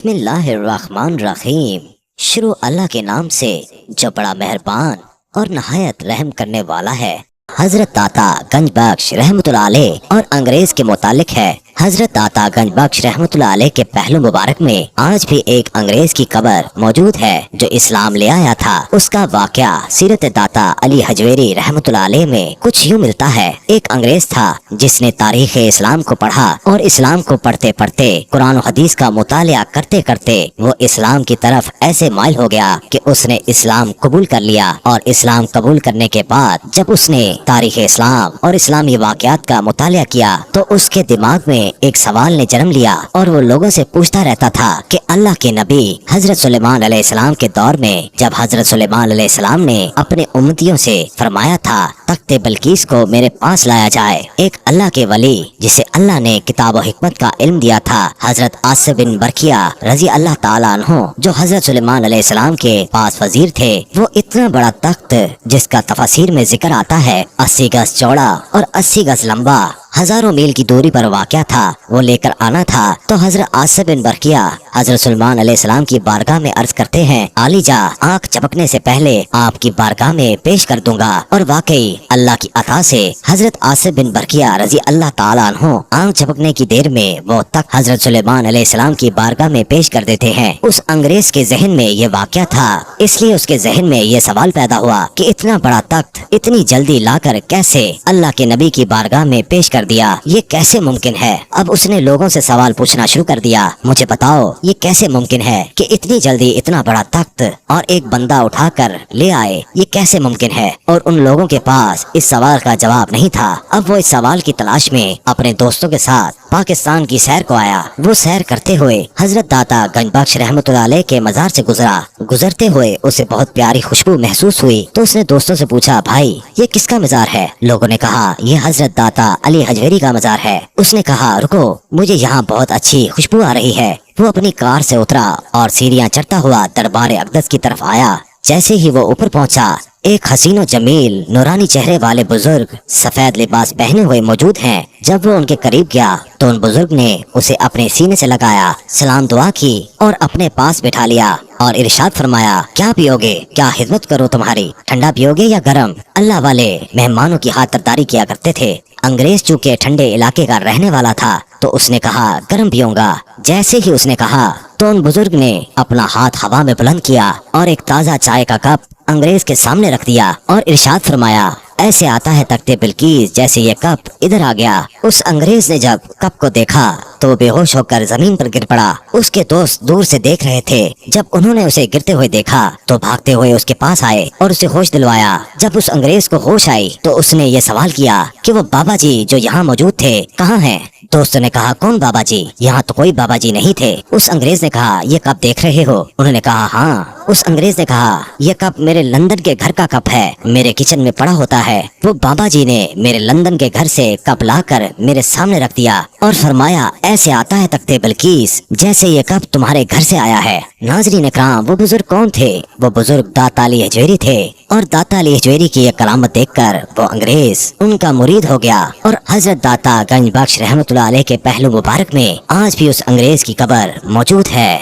बिस्मिल्लाहिर्रहमानिर्रहीम। शुरू अल्लाह के नाम से जो बड़ा मेहरबान और नहायत रहम करने वाला है। हजरत दाता गंजबख्श रहमतुल्लाह अलैह और अंग्रेज के मुतालिक है। हजरत दाता गंजबख्श रहमतुल्लाह अलैह के पहलू मुबारक में आज भी एक अंग्रेज की कब्र मौजूद है जो इस्लाम ले आया था। उसका वाक़या सीरत दाता अली हजवेरी रहमतुल्लाह अलैह में कुछ यूँ मिलता है। एक अंग्रेज था जिसने तारीख इस्लाम को पढ़ा और इस्लाम को पढ़ते पढ़ते कुरान और हदीस का मुतालिया करते करते वो इस्लाम की तरफ ऐसे माइल हो गया कि उसने इस्लाम कबूल कर लिया। और इस्लाम कबूल करने के बाद जब उसने तारीख इस्लाम और इस्लामी वाक़यात का मुतालिया किया तो उसके दिमाग में एक सवाल ने जन्म लिया और वो लोगों से पूछता रहता था कि अल्लाह के नबी हजरत सुलेमान अलैहिस्सलाम के दौर में जब हजरत सुलेमान अलैहिस्सलाम ने अपने उम्मतियों से फरमाया था तख्ते बल्कीस को मेरे पास लाया जाए, एक अल्लाह के वली जिसे अल्लाह ने किताब और हिकमत का इल्म दिया था, हजरत आसिफ बिन बरकिया रजी अल्लाह ताला अन्हु, जो हजरत सुलेमान अलैहिस्सलाम के पास वजीर थे, वो इतना बड़ा तख्त जिसका तफसीर में जिक्र आता है 80 गज चौड़ा और 80 गज लंबा, हजारों मील की दूरी पर वाक़या था, वो लेकर आना था। तो हजरत आसिफ बिन बरकिया हजरत सुलेमान अलैहिस्सलाम की बारगाह में अर्ज करते हैं, आलीजा आँख झपकने से पहले आपकी बारगाह में पेश कर दूंगा। और वाकई अल्लाह की अता से हजरत आसिफ बिन बरकिया रजी अल्लाह ताला अन्हु आँख झपकने की देर में वो तक हजरत सुलेमान अलैहिस्सलाम की बारगाह में पेश कर देते हैं। उस अंग्रेज के जहन में ये वाक़या था, इसलिए उसके जहन में ये सवाल पैदा हुआ कि इतना बड़ा तख्त इतनी जल्दी लाकर कैसे अल्लाह के नबी की बारगाह में पेश कर दिया, ये कैसे मुमकिन है। अब उसने लोगों से सवाल पूछना शुरू कर दिया, मुझे बताओ ये कैसे मुमकिन है कि इतनी जल्दी इतना बड़ा तख्त और एक बंदा उठाकर ले आए, ये कैसे मुमकिन है। और उन लोगों के पास इस सवाल का जवाब नहीं था। अब वो इस सवाल की तलाश में अपने दोस्तों के साथ पाकिस्तान की सैर को आया। वो सैर करते हुए हजरत दाता गंजबख्श रहमतुल्लाह अलैह के मजार से गुजरा। गुजरते हुए उसे बहुत प्यारी खुशबू महसूस हुई तो उसने दोस्तों से पूछा, भाई ये किसका मजार है। लोगों ने कहा, ये हजरत दाता अली हजवेरी का मजार है। उसने कहा, रुको, मुझे यहाँ बहुत अच्छी खुशबू आ रही है। वो अपनी कार से उतरा और सीढ़ियाँ चढ़ता हुआ दरबार अक़दस की तरफ आया। जैसे ही वो ऊपर पहुंचा, एक हसीनो जमील नूरानी चेहरे वाले बुजुर्ग सफेद लिबास पहने हुए मौजूद हैं। जब वो उनके करीब गया तो उन बुजुर्ग ने उसे अपने सीने से लगाया, सलाम दुआ की और अपने पास बिठा लिया और इरशाद फरमाया, क्या पियोगे, क्या खिदमत करो तुम्हारी, ठंडा पियोगे या गरम। अल्लाह वाले मेहमानों की खातिरदारी किया करते थे। अंग्रेज चूंकि ठंडे इलाके का रहने वाला था तो उसने कहा, गरम पियूंगा। जैसे ही उसने कहा तो उन बुजुर्ग ने अपना हाथ हवा में बुलंद किया और एक ताज़ा चाय का कप अंग्रेज के सामने रख दिया और इरशाद फरमाया, ऐसे आता है तख्ते बिल्कीस जैसे ये कप इधर आ गया। उस अंग्रेज ने जब कप को देखा तो बेहोश होकर जमीन पर गिर पड़ा। उसके दोस्त दूर से देख रहे थे। जब उन्होंने उसे गिरते हुए देखा तो भागते हुए उसके पास आए और उसे होश दिलवाया। जब उस अंग्रेज को होश आई तो उसने ये सवाल किया कि वो बाबा जी जो यहाँ मौजूद थे कहाँ हैं। दोस्तों ने कहा, कौन बाबा जी, यहाँ तो कोई बाबा जी नहीं थे। उस अंग्रेज ने कहा, ये कप देख रहे हो। उन्होंने कहा, हाँ। उस अंग्रेज ने कहा, ये कप मेरे लंदन के घर का कप है, मेरे किचन में पड़ा होता है। वो बाबा जी ने मेरे लंदन के घर से कप लाकर मेरे सामने रख दिया और फरमाया, ऐसे आता है तख्ते बल्कीस जैसे ये कप तुम्हारे घर से आया है। नाज़रीन इकराम, वो बुजुर्ग कौन थे। वो बुजुर्ग दाता अली हजवेरी थे और दाता अली हजवेरी की ये करामत देखकर वो अंग्रेज उनका मुरीद हो गया। और हजरत दाता गंजबख्श रहमतुल्लाह अलैह के पहलू मुबारक में आज भी उस अंग्रेज की कब्र मौजूद है।